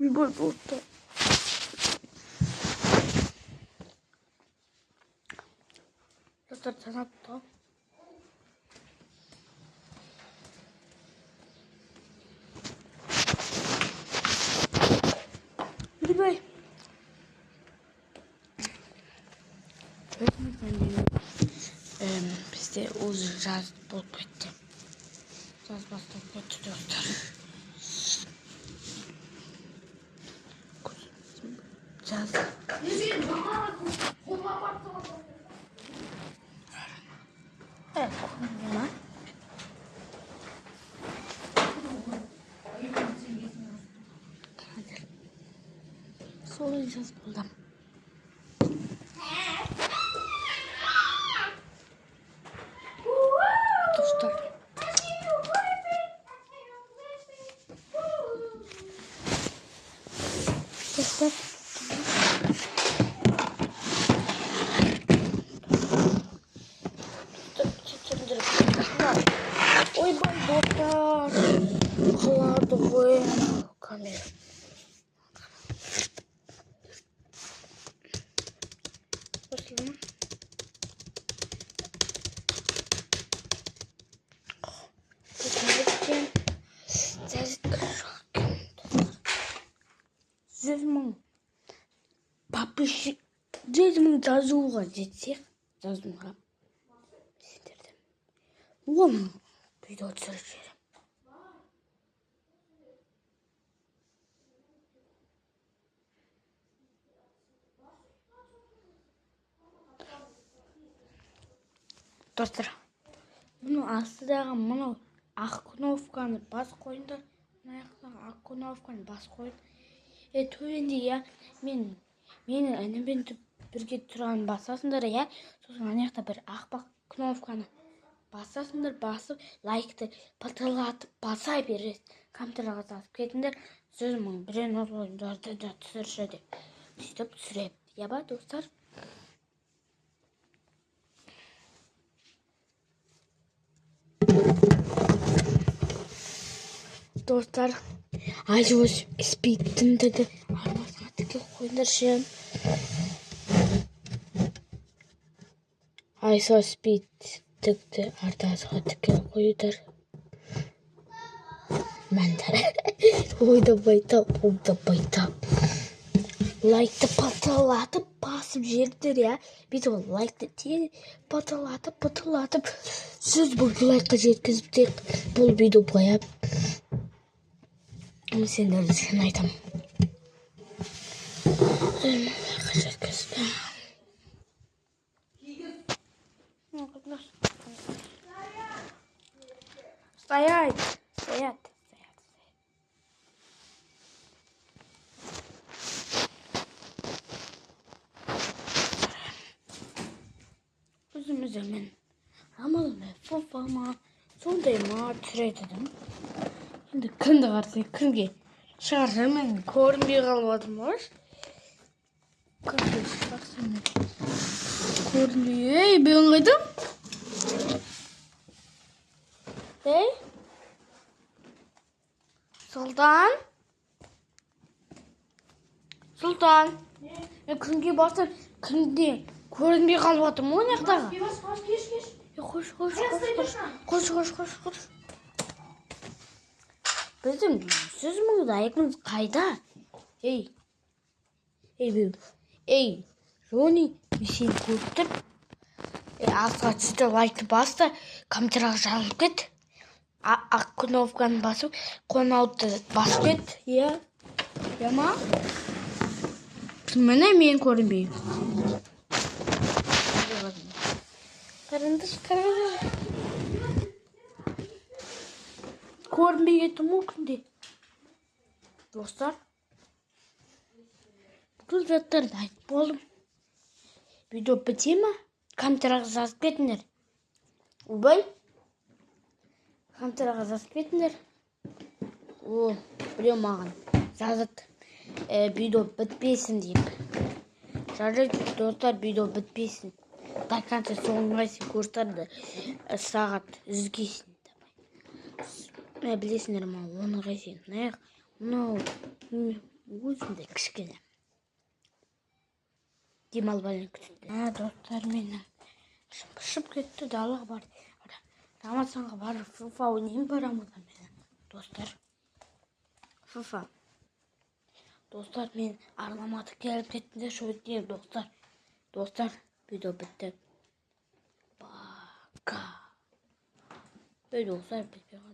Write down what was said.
Ойбай достар. Достар санатты. Ойбай. Бізде уже жаз болып кетті. Жаз басталып кетті достар. Жаз. Ма? Солай жаз болды. Достар. Достар. Ойбай достар. Қалады ғой камера. Осылма. Подписчик 100 мың жазуға жетсек, жазуға сендерден 10 мың видео түсіріп жіберем. Достар, мұны астыдағы мұны ақ кнопканы бас қойыңдар. Мына ақ кнопканы бас қойын. Төбенде менің ініммен бірге тұрған басасыңдар, сосын ана бір ақ кнопканы басасыңдар, басып лайкты патылатып баса бересіз. Компьютерға жазып кетіңдер, 100 мың бірен ойындарды да түсірші деп. Сөйтіп түсірем. Ба достар? Dostlar, iOS Speed'imde de armasına tıkı koyunlar şey. iOS Speed tıktı artasına tıkı koyunlar. Ben de oyda bayta. Like'da patlatıp basıp жердер, biz o like'da diye patlatıp söz bu like'a жеткізіп тек бұл видео қояп. Сендерді сен айтам. Стоять. Өзімізде мен амалыма фофама сондайма түсіретідім. Енді кімді қарсы, кімге шығарса мен көрінбей қалып отырмын. Кімге шығарса мен көрінбей. Мен қайдым? Сұлтан. Мен кімге барсам, кімде көрінбей қалып отырмын ғой нақтаға. Қош. Біздің 100 мың лайкымыз қайда? Жони, мен сені көріп тұр. Алтыға түсті лайкты басты, компьютерға жазылып кет. Ақ кнопканы басып, қонауды басып кет. Ма? Міне мен көрінбеймін. Қарындыш. Көрінбей кеттім ол күнде. Достар, бүкіл заттарды айтып болдым. Видео біте ма? Компьютерға жазып кетіңдер. Ойбай. Компьютерға жазып кетіңдер. Біреу маған жазып видео бітпесін деп. Жарайды, достар, видео бітпесін. До конца соңына дейін көрсетеді. Сағат үзгесін. Білесіңдер ма, оны қайсен. өзімде кішкене демалбай күтті. Достар, менің шып кетті, далаға барды. Рамазанға барып FIFA ойнайын барамыз мен. Достар, FIFA. Dostlar, men armamadı gelip kettiğinde şöyle diyeyim dostlar. Dostlar, video bitti. Baka. Böyle dostlar, bitmiyor.